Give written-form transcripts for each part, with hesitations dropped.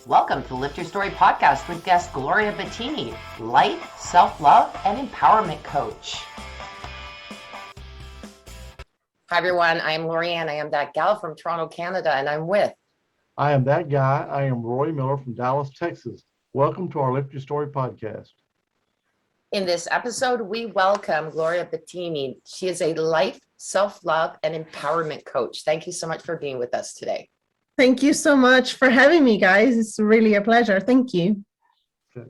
Welcome to the Lift Your Story podcast with guest Gloria Battini, life, self-love, and empowerment coach. Hi, everyone. I am Lorianne. I am that gal from Toronto, Canada, and I'm with. I am that guy. I am Roy Miller from Dallas, Texas. Welcome to our Lift Your Story podcast. In this episode, we welcome Gloria Battini. She is a life, self-love, and empowerment coach. Thank you so much for being with us today. Thank you so much for having me, guys. It's really a pleasure. Thank you. Okay.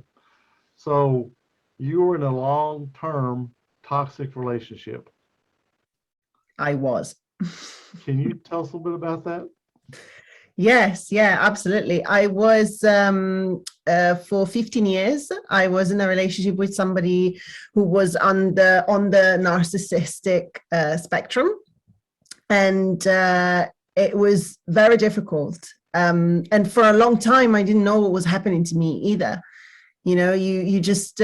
So you were in a long-term toxic relationship. I was. Can you tell us a little bit about that? Yes, yeah, absolutely. I was for 15 years. I was in a relationship with somebody who was on the narcissistic spectrum, and it was very difficult. And for a long time, I didn't know what was happening to me either. You know, you just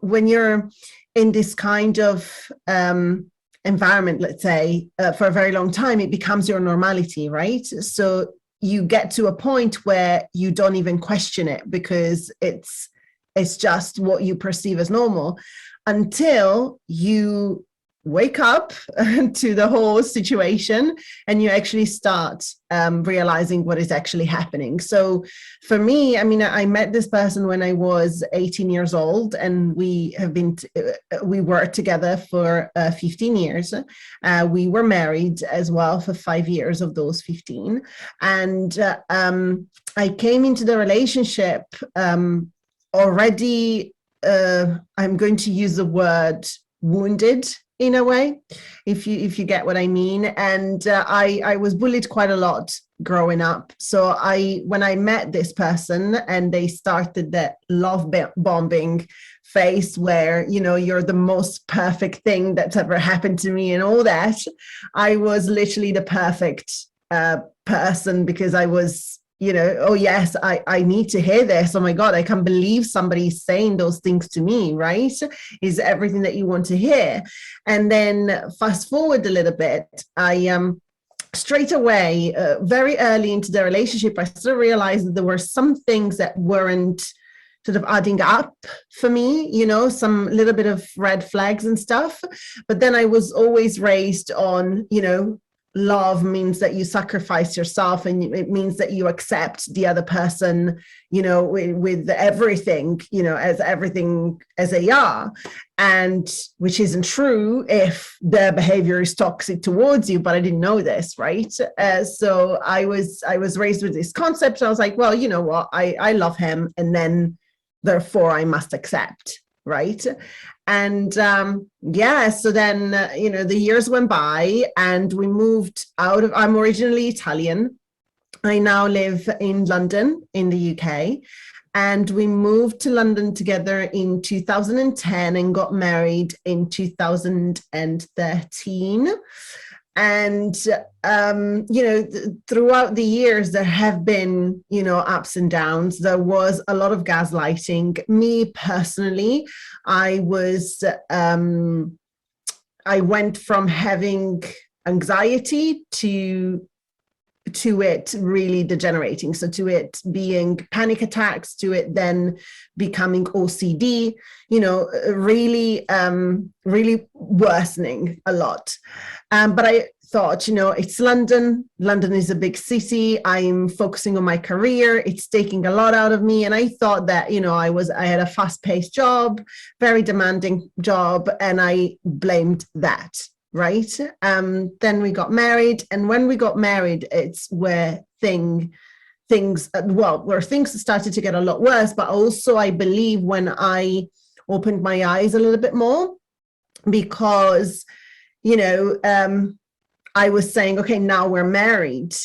when you're in this kind of environment, let's say, for a very long time, it becomes your normality, right? So you get to a point where you don't even question it because it's just what you perceive as normal until you wake up to the whole situation and you actually start realizing what is actually happening. So for me, I mean, I met this person when I was 18 years old, and we were together for 15 years. We were married as well for 5 years of those 15. And I came into the relationship already, I'm going to use the word wounded, in a way, if you get what I mean. And I was bullied quite a lot growing up. So when I met this person and they started that love bombing phase where, you know, you're the most perfect thing that's ever happened to me and all that, I was literally the perfect person because I was, you know, oh yes, I need to hear this. Oh my God, I can't believe somebody's saying those things to me, right? Is everything that you want to hear. And then fast forward a little bit, I straight away, very early into the relationship, I sort of realized that there were some things that weren't sort of adding up for me, you know, some little bit of red flags and stuff. But then I was always raised on, you know, love means that you sacrifice yourself, and it means that you accept the other person, you know, with everything, you know, as everything as they are, and which isn't true if their behavior is toxic towards you. But I didn't know this, right? So I was raised with this concept. I was like, well, you know what, I love him, and then therefore I must accept, right? And so then, you know, the years went by and we moved out of, I'm originally Italian. I now live in London in the UK. And we moved to London together in 2010 and got married in 2013. And, you know, throughout the years, there have been, you know, ups and downs. There was a lot of gaslighting. Me personally, I went from having anxiety to it really degenerating. So to it being panic attacks, to it then becoming OCD, you know, really worsening a lot. But I thought, you know, it's London. London is a big city. I'm focusing on my career. It's taking a lot out of me. And I thought that, you know, I had a fast-paced job, very demanding job, and I blamed that. Right. Then we got married. And when we got married, it's where things started to get a lot worse. But also, I believe when I opened my eyes a little bit more, because, you know, I was saying, okay, now we're married,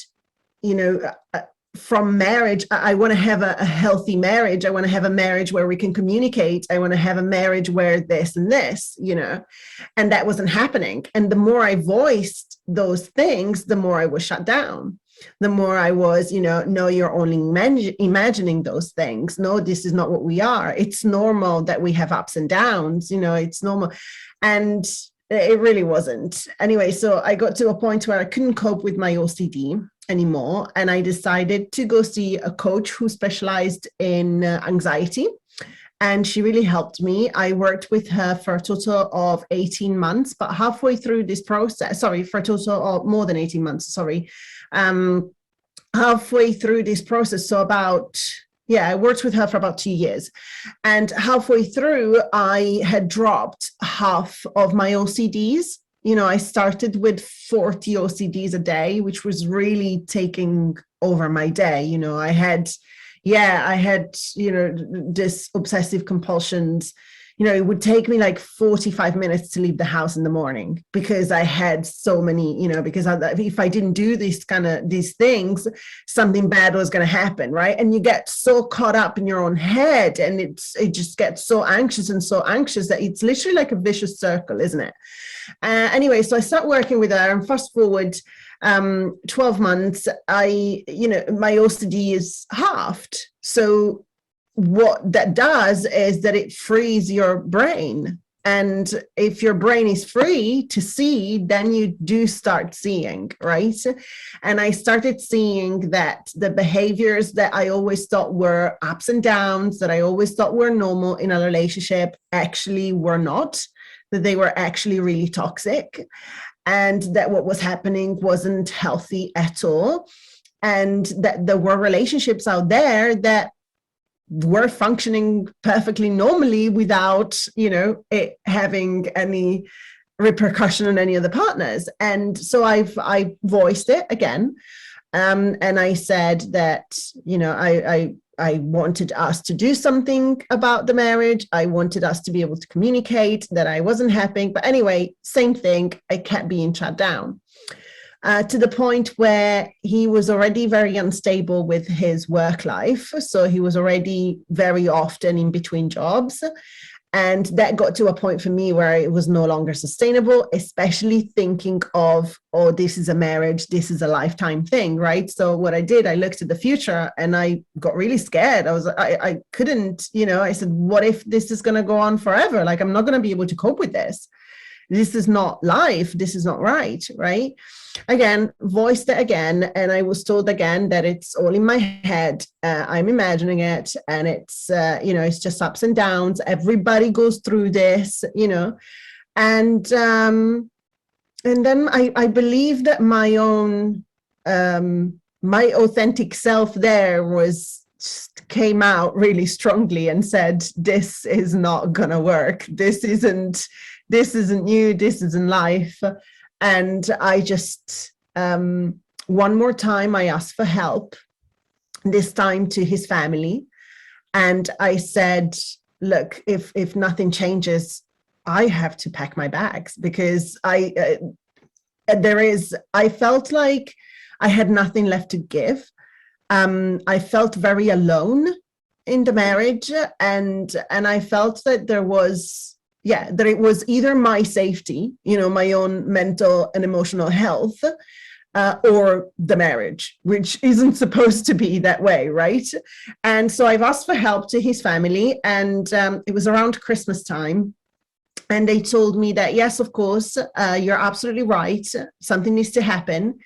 you know, from marriage, I want to have a healthy marriage. I want to have a marriage where we can communicate. I want to have a marriage where this and this, you know, and that wasn't happening. And the more I voiced those things, the more I was shut down. The more I was, you know, no, you're only imagining those things. No, this is not what we are. It's normal that we have ups and downs, you know, it's normal. And it really wasn't. Anyway, so I got to a point where I couldn't cope with my OCD. anymore. And I decided to go see a coach who specialized in anxiety. And she really helped me. I worked with her for a total of 18 months, but halfway through this process, for a total of more than 18 months, halfway through this process, so I worked with her for about 2 years. And halfway through, I had dropped half of my OCDs. I started with 40 OCDs a day, which was really taking over my day. I had, this obsessive compulsions. It would take me like 45 minutes to leave the house in the morning because I had so many, because if I didn't do these things, something bad was going to happen, right? And you get so caught up in your own head, and it just gets so anxious that it's literally like a vicious circle, isn't it? Anyway, so I start working with her, and fast forward 12 months, my OCD is halved. So what that does is that it frees your brain. And if your brain is free to see, then you do start seeing, right? And I started seeing that the behaviors that I always thought were ups and downs, that I always thought were normal in a relationship, actually were not, that they were actually really toxic, and that what was happening wasn't healthy at all. And that there were relationships out there that were functioning perfectly normally without, it having any repercussion on any of the partners. And so I voiced it again. And I said that, I wanted us to do something about the marriage. I wanted us to be able to communicate that I wasn't happy. But anyway, same thing, I kept being shut down. To the point where he was already very unstable with his work life. So he was already very often in between jobs. And that got to a point for me where it was no longer sustainable, especially thinking of, oh, this is a marriage, this is a lifetime thing, right? So what I did, I looked at the future and I got really scared. I couldn't, I said, what if this is going to go on forever? Like, I'm not going to be able to cope with this. This is not life. This is not right, right? Again, voiced it again, and I was told again that it's all in my head. I'm imagining it, and it's, it's just ups and downs. Everybody goes through this, and then I believe that my own, my authentic self there came out really strongly and said, this is not gonna work. This isn't you, this isn't life. And I just, one more time, I asked for help, this time to his family. And I said, look, if nothing changes, I have to pack my bags, because I felt like I had nothing left to give. I felt very alone in the marriage. And I felt that that it was either my safety, my own mental and emotional health, or the marriage, which isn't supposed to be that way, right? And so I've asked for help to his family, and it was around Christmas time. And they told me that, yes, of course, you're absolutely right. Something needs to happen.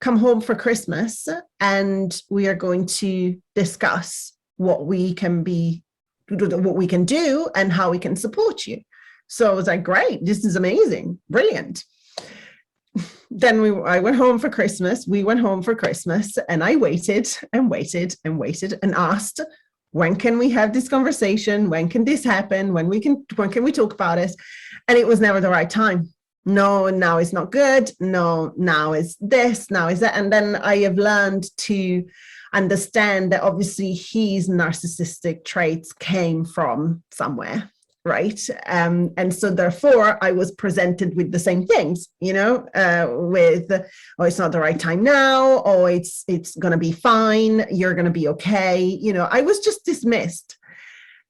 Come home for Christmas, and we are going to discuss what we can do and how we can support you. So I was like, great, this is amazing, brilliant. Then I went home for Christmas. We went home for Christmas, and I waited and waited and waited and asked, when can we have this conversation? When can this happen? When can we talk about it? And it was never the right time. No, now it's not good. No, now it's this, now is that. And then I have learned to understand that obviously his narcissistic traits came from somewhere. Right. And so therefore I was presented with the same things, with, oh, it's not the right time now. Oh, it's going to be fine. You're going to be okay. I was just dismissed.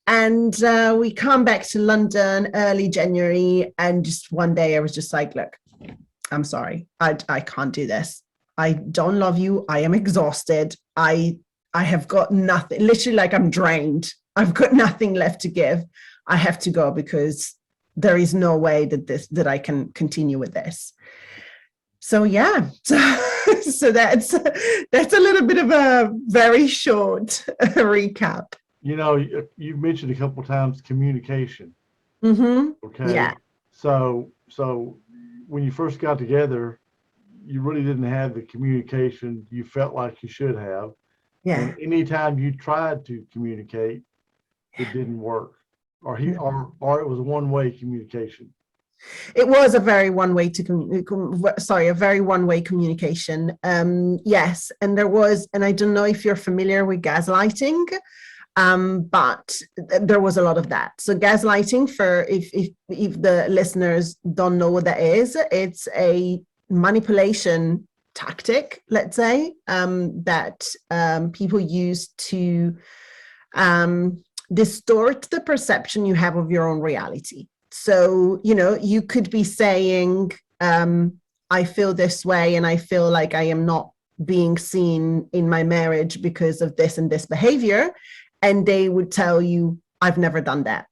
And we come back to London early January. And just one day I was just like, look, I'm sorry. I can't do this. I don't love you. I am exhausted. I have got nothing, literally, like, I'm drained. I've got nothing left to give. I have to go, because there is no way that I can continue with this. So yeah, so that's a little bit of a very short recap. You know, you've mentioned a couple of times communication. Mm-hmm. Okay. Yeah. So when you first got together, you really didn't have the communication you felt like you should have. Yeah. And anytime you tried to communicate, it didn't work. Or or it was one-way communication. It was a very one-way a very one-way communication. Yes, and there was, and I don't know if you're familiar with gaslighting, but there was a lot of that. So gaslighting, for if the listeners don't know what that is, it's a manipulation tactic, let's say, that people use to distort the perception you have of your own reality. So, you know, you could be saying, I feel this way and I feel like I am not being seen in my marriage because of this and this behavior. And they would tell you, I've never done that,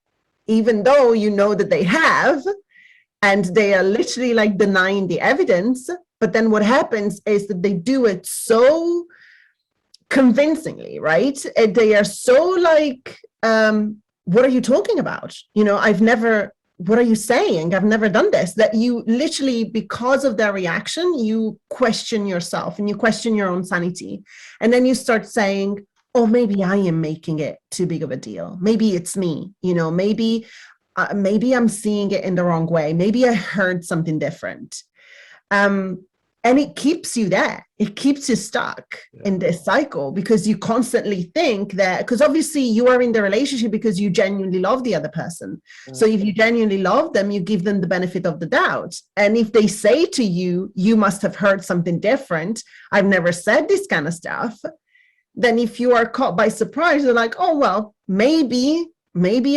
even though you know that they have, and they are literally like denying the evidence. But then what happens is that they do it so convincingly, right? And they are so like, what are you talking about? You know, what are you saying? I've never done this. That you literally, because of their reaction, you question yourself and you question your own sanity. And then you start saying, oh, maybe I am making it too big of a deal. Maybe it's me, you know, maybe I'm seeing it in the wrong way. Maybe I heard something different. And it keeps you there. It keeps you stuck in this cycle, because you constantly think that, because obviously you are in the relationship because you genuinely love the other person. So if you genuinely love them, you give them the benefit of the doubt. And if they say to you, you must have heard something different, I've never said this kind of stuff, then if you are caught by surprise, you're like, oh, well, maybe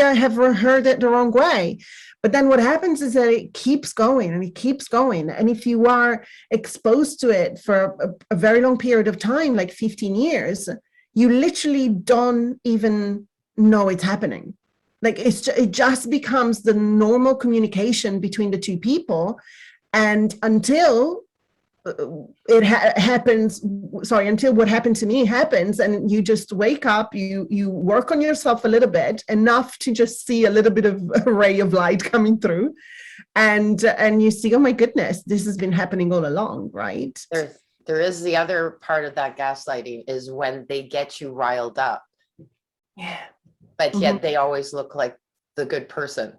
I have heard it the wrong way. But then what happens is that it keeps going and it keeps going. And if you are exposed to it for a very long period of time, like 15 years, you literally don't even know it's happening. Like it just becomes the normal communication between the two people. And until it happens, until what happened to me happens, and you just wake up, you work on yourself a little bit, enough to just see a little bit of a ray of light coming through, and you see, oh my goodness, this has been happening all along, right? There is the other part of that gaslighting, is when they get you riled up. Yeah. But yet they always look like the good person.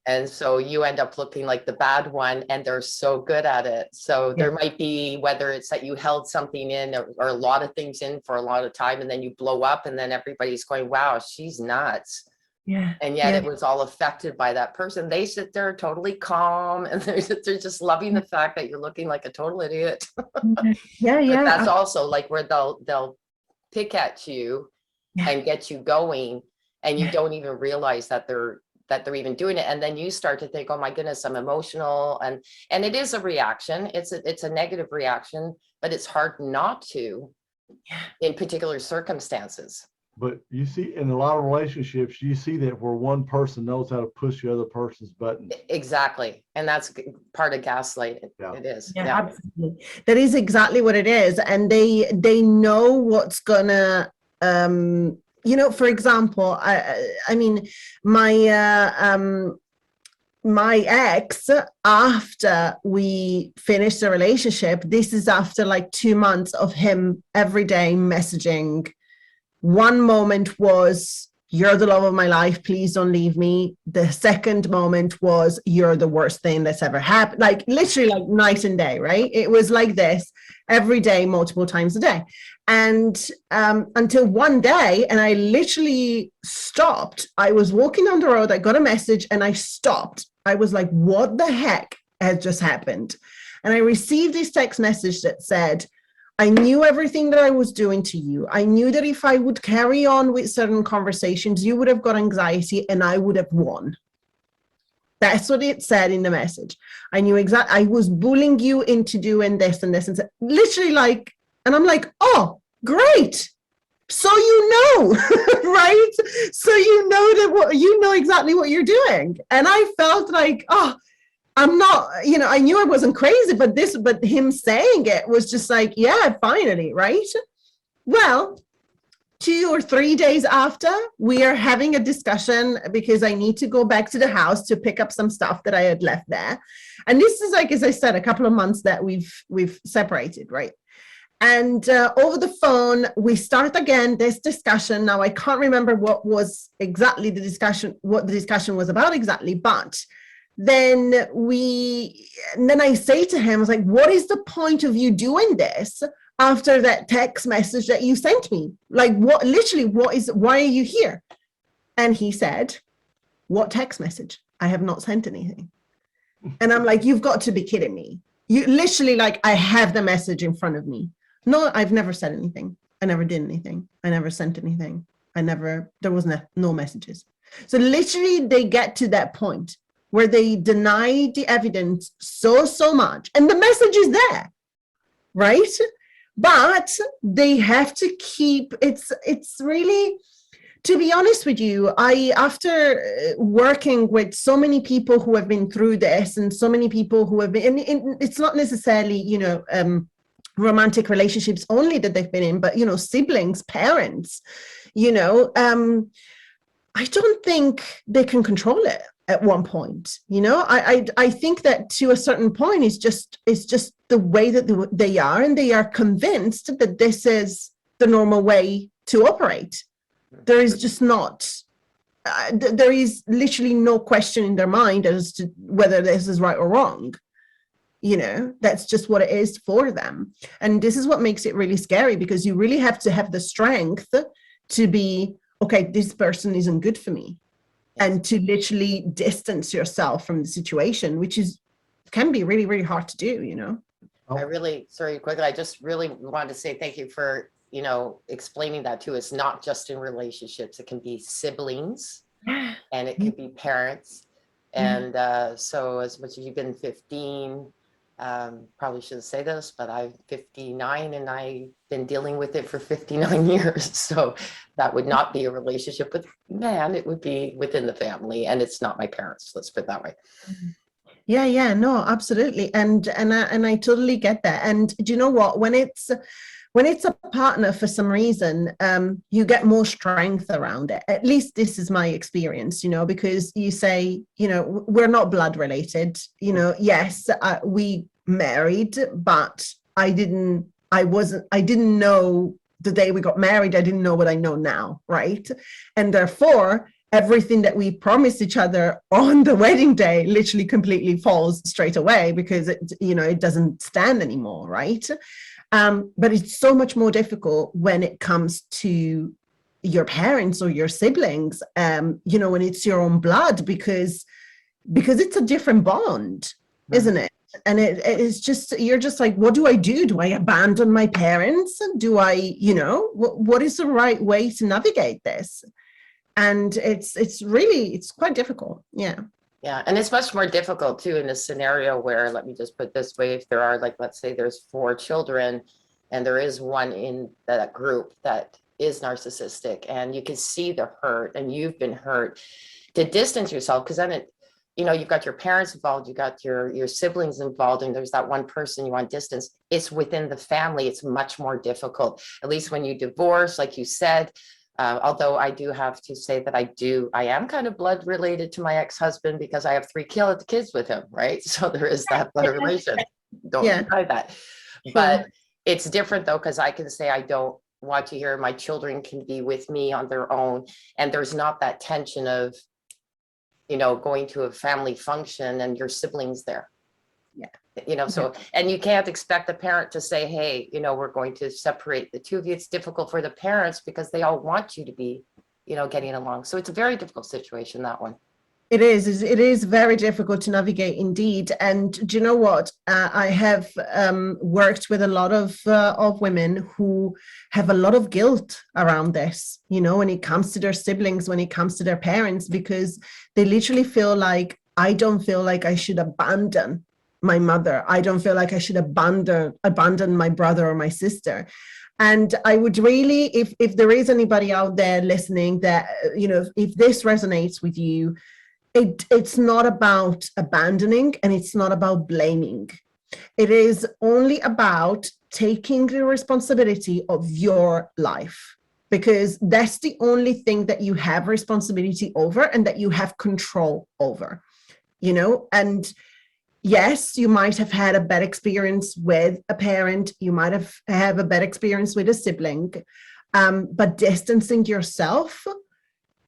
And so you end up looking like the bad one, and they're so good at it. So there might be, whether it's that you held something in or a lot of things in for a lot of time, and then you blow up, and then everybody's going, wow, she's nuts. Yeah. And yet it was all affected by that person. They sit there totally calm, and they're just loving the fact that you're looking like a total idiot. Yeah. But that's also like where they'll pick at you and get you going, and you don't even realize that they're even doing it. And then you start to think, oh my goodness, I'm emotional. And it is a reaction. It's a negative reaction, but it's hard not to in particular circumstances. But you see, in a lot of relationships, you see that where one person knows how to push the other person's buttons. Exactly. And that's part of gaslighting. Yeah. It is. Yeah, absolutely. That is exactly what it is. And they know what's gonna, you know, for example, I mean, my ex, after we finished the relationship, this is after like 2 months of him every day messaging. One moment was, you're the love of my life, please don't leave me. The second moment was, you're the worst thing that's ever happened. Like literally like night and day, right? It was like this every day, multiple times a day. And until one day, and I literally stopped. I was walking down the road, I got a message and I stopped. I was like, what the heck has just happened? And I received this text message that said, I knew everything that I was doing to you. I knew that if I would carry on with certain conversations, you would have got anxiety and I would have won. That's what it said in the message. I knew exactly, I was bullying you into doing this and this and literally like, and I'm like, oh, great. So you know, right? So you know that you know exactly what you're doing. And I felt like, oh, I'm not, I knew I wasn't crazy, but him saying it was just like, yeah, finally, right? Well, 2 or 3 days after, we are having a discussion because I need to go back to the house to pick up some stuff that I had left there. And this is, like, as I said, a couple of months that we've separated, right? And over the phone, we start again this discussion. Now, I can't remember what was exactly the discussion was about exactly, but then I say to him, I was like, what is the point of you doing this after that text message that you sent me? Like, why are you here? And he said, what text message? I have not sent anything. And I'm like, you've got to be kidding me. You literally, like, I have the message in front of me. No, I've never said anything. I never did anything. I never sent anything. There was no messages. So literally they get to that point where they deny the evidence so much, and the message is there, right? But they have to keep, it's really, to be honest with you, after working with so many people who have been through this, and so many people who have been, and it's not necessarily, romantic relationships only that they've been in, but, siblings, parents, I don't think they can control it at one point. I think that to a certain point, it's just the way that they are, and they are convinced that this is the normal way to operate. There is just not, there is literally no question in their mind as to whether this is right or wrong. That's just what it is for them. And this is what makes it really scary, because you really have to have the strength to be, okay, this person isn't good for me. And to literally distance yourself from the situation, which can be really, really hard to do, Sorry, quickly, I just really wanted to say thank you for, explaining that to us, not just in relationships. It can be siblings and it could be parents. And so as much as you've been 15, probably shouldn't say this, but I'm 59 and I've been dealing with it for 59 years. So that would not be a relationship with man, it would be within the family, and it's not my parents. Let's put it that way. Yeah, no, absolutely. And I totally get that. And do you know what? When it's a partner, for some reason, you get more strength around it. At least this is my experience, because you say, we're not blood related, yes, we married, but I didn't know the day we got married. I didn't know what I know now, right? And therefore, everything that we promised each other on the wedding day literally completely falls straight away, because it doesn't stand anymore, right? But it's so much more difficult when it comes to your parents or your siblings, when it's your own blood, because it's a different bond, isn't it? And it's just, you're just like, what do I do? Do I abandon my parents? Do I, what is the right way to navigate this? And it's quite difficult. Yeah. Yeah, and it's much more difficult too in a scenario where, let me just put it this way, if there are, like, let's say there's 4 children and there is one in that group that is narcissistic, and you can see the hurt and you've been hurt, to distance yourself, because then you've got your parents involved, you've got your siblings involved, and there's that one person you want distance. It's within the family, it's much more difficult, at least when you divorce, like you said. Although I do have to say that I am kind of blood related to my ex-husband, because I have 3 kids with him, right? So there is that blood relation. Don't deny that. But it's different though, because I can say I don't want to hear, my children can be with me on their own, and there's not that tension of, going to a family function and your siblings there. Yeah. So, and you can't expect the parent to say, hey, we're going to separate the two of you. It's difficult for the parents because they all want you to be, getting along. So it's a very difficult situation, that one. It is very difficult to navigate indeed. And do you know what? I have worked with a lot of women who have a lot of guilt around this, when it comes to their siblings, when it comes to their parents, because they literally feel like, I don't feel like I should abandon my mother. I don't feel like I should abandon my brother or my sister. And I would really, if there is anybody out there listening that, if this resonates with you, it's not about abandoning, and it's not about blaming. It is only about taking the responsibility of your life, because that's the only thing that you have responsibility over and that you have control over, you know. And yes, you might have had a bad experience with a parent, you might have a bad experience with a sibling, but distancing yourself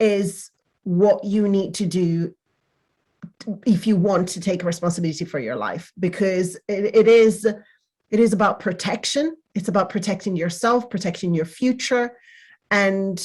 is what you need to do if you want to take responsibility for your life, because it is about protection. It's about protecting yourself, protecting your future, and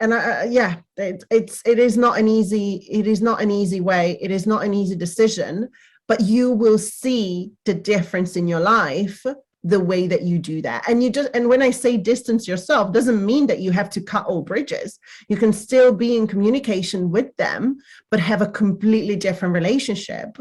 yeah, it is not an easy way. It is not an easy decision, but you will see the difference in your life the way that you do that. And when I say distance yourself, doesn't mean that you have to cut all bridges. You can still be in communication with them, but have a completely different relationship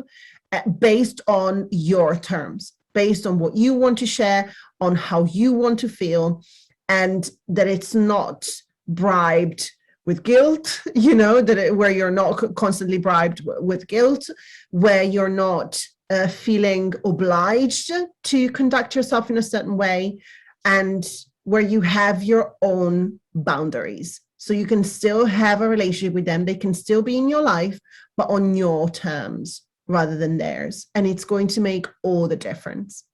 based on your terms, based on what you want to share, on how you want to feel, and that it's not bribed with guilt, you know, where you're not constantly bribed with guilt, where you're not feeling obliged to conduct yourself in a certain way, and where you have your own boundaries. So you can still have a relationship with them. They can still be in your life, but on your terms rather than theirs. And it's going to make all the difference.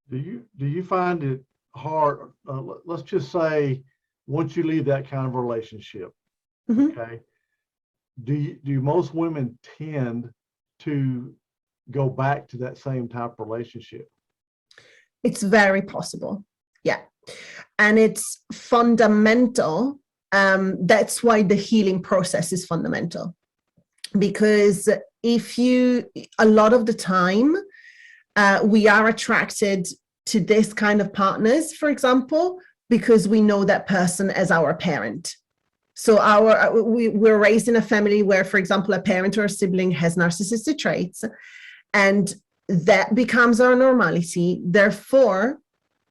Do you find it hard? Let's just say once you leave that kind of relationship, okay, do most women tend to go back to that same type of relationship? It's very possible. Yeah. And it's fundamental. That's why the healing process is fundamental. Because a lot of the time, we are attracted to this kind of partners, for example, because we know that person as our parent. So we're raised in a family where, for example, a parent or a sibling has narcissistic traits, and that becomes our normality. Therefore,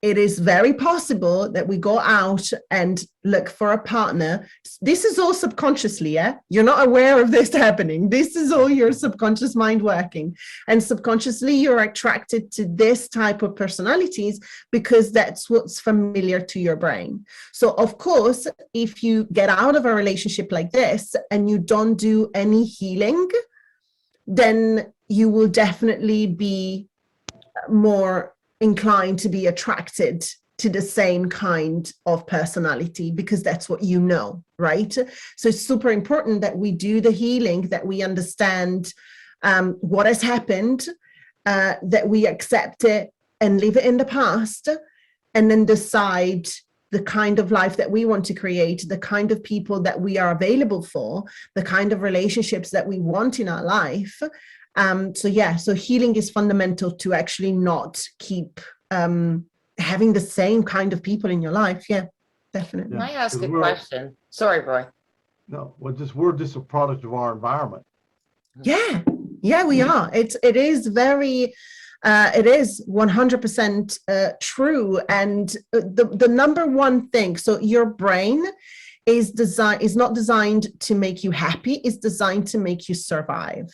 it is very possible that we go out and look for a partner. This is all subconsciously, yeah? You're not aware of this happening. This is all your subconscious mind working. And subconsciously, you're attracted to this type of personalities because that's what's familiar to your brain. So, of course, if you get out of a relationship like this and you don't do any healing, then you will definitely be more inclined to be attracted to the same kind of personality, because that's what you know, right? So it's super important that we do the healing, that we understand what has happened, that we accept it and leave it in the past, and then decide the kind of life that we want to create, the kind of people that we are available for, the kind of relationships that we want in our life. So healing is fundamental to actually not keep having the same kind of people in your life. Yeah, definitely. Can I ask a question? Sorry, Roy. No, we're just a product of our environment. Yeah, we are. It is very, it is 100% true. And the number one thing, so your brain is not designed to make you happy, it's designed to make you survive.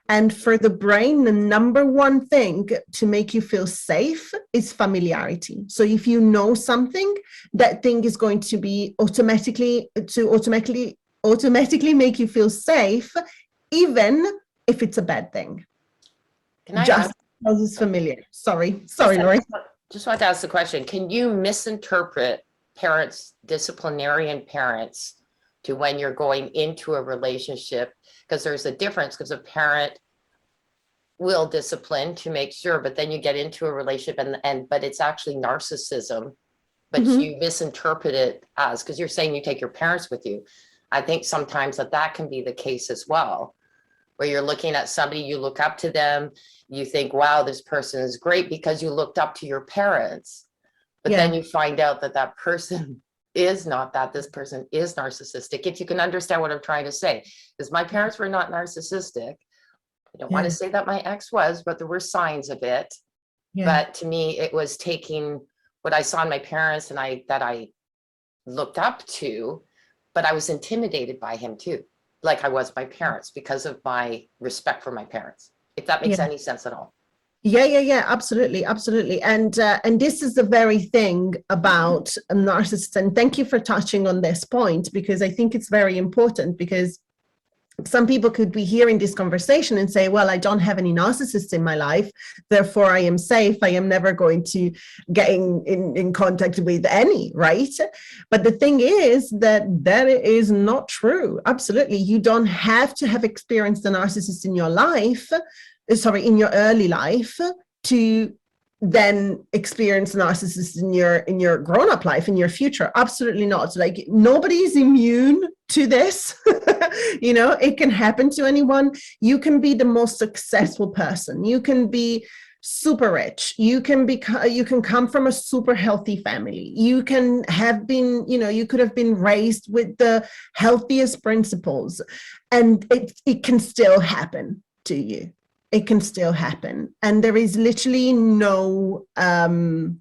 And for the brain, the number one thing to make you feel safe is familiarity. So if you know something, that thing is going to be automatically make you feel safe, even if it's a bad thing. Can I just because it's familiar. Sorry, Lori. Just want to ask the question. Can you misinterpret parents, disciplinarian parents, to when you're going into a relationship? Because there's a difference, because a parent will discipline to make sure, but then you get into a relationship but it's actually narcissism, but you misinterpret it as, because you're saying you take your parents with you. I think sometimes that can be the case as well, where you're looking at somebody, you look up to them, you think, wow, this person is great because you looked up to your parents. But then you find out that person is not that. This person is narcissistic. If you can understand what I'm trying to say, because my parents were not narcissistic. I don't want to say that my ex was, but there were signs of it. But to me, it was taking what I saw in my parents and that I looked up to, but I was intimidated by him too. like I was my parents because of my respect for my parents, if that makes any sense at all. Yeah, absolutely, absolutely. And this is the very thing about narcissists. And thank you for touching on this point, because I think it's very important, because some people could be hearing this conversation and say, well, I don't have any narcissists in my life, therefore I am safe. I am never going to get in contact with any, right? But the thing is that is not true. Absolutely. You don't have to have experienced a narcissist in your life, in your early life, to then experience narcissists in your grown-up life, in your future. Absolutely not. Like, nobody is immune to this. You know, it can happen to anyone. You can be the most successful person. You can be super rich. You can come from a super healthy family. You can have been, you could have been raised with the healthiest principles, and it can still happen to you. It can still happen. And there is literally no rule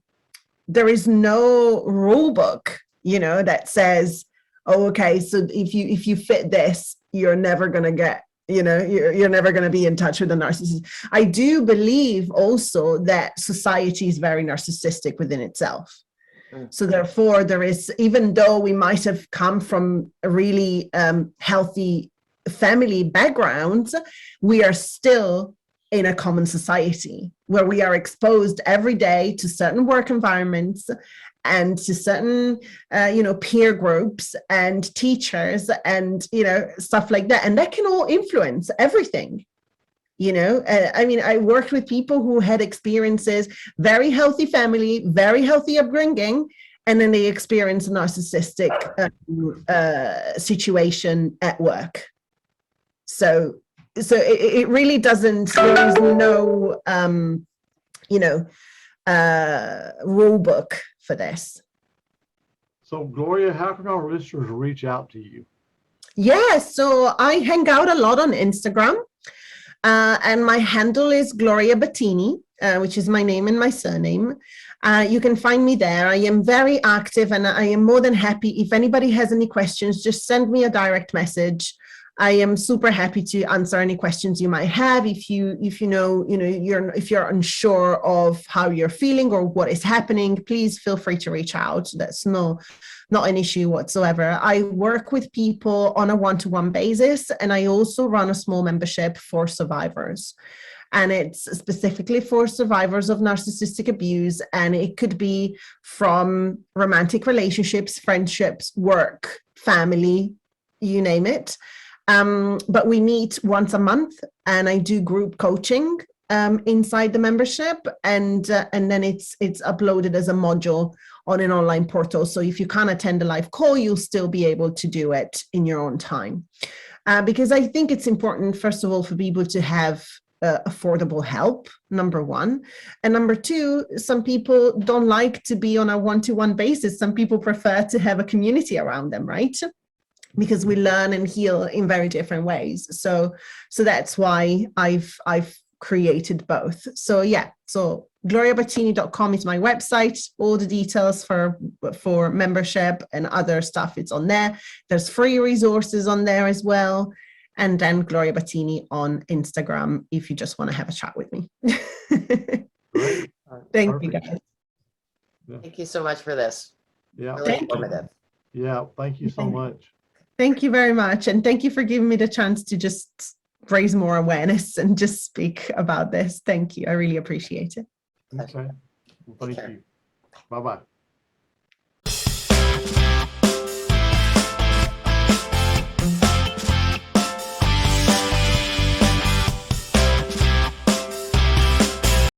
book, that says, oh, okay, so if you fit this, you're never going to get, you're never going to be in touch with a narcissist. I do believe also that society is very narcissistic within itself. So therefore, there is, even though we might have come from a really healthy family backgrounds, we are still in a common society where we are exposed every day to certain work environments and to certain, peer groups and teachers and, stuff like that. And that can all influence everything. I worked with people who had experiences, very healthy family, very healthy upbringing, and then they experience a narcissistic situation at work. So it really doesn't, there is no, rule book for this. So Gloria, how can our listeners reach out to you? Yeah, so I hang out a lot on Instagram, and my handle is Gloria Battini, which is my name and my surname. You can find me there. I am very active, and I am more than happy. If anybody has any questions, just send me a direct message. I am super happy to answer any questions you might have. If you're unsure of how you're feeling or what is happening, please feel free to reach out. That's not an issue whatsoever. I work with people on a one-to-one basis, and I also run a small membership for survivors. And it's specifically for survivors of narcissistic abuse. And it could be from romantic relationships, friendships, work, family, you name it. But we meet once a month, and I do group coaching inside the membership, and then it's uploaded as a module on an online portal. So if you can't attend a live call, you'll still be able to do it in your own time. Because I think it's important, first of all, for people to have affordable help, number one. And number two, some people don't like to be on a one-to-one basis. Some people prefer to have a community around them, right? Because we learn and heal in very different ways. So that's why I've created both. So yeah, so gloriabattini.com is my website. All the details for membership and other stuff, it's on there. There's free resources on there as well. And then Gloria Battini on Instagram if you just want to have a chat with me. Great. Thank you, guys. Yeah. Thank you so much for this. Yeah. Really Thank you. informative. Yeah. Thank you so much. Thank you very much. And thank you for giving me the chance to just raise more awareness and just speak about this. Thank you. I really appreciate it. Okay. Well, thank you. Bye-bye.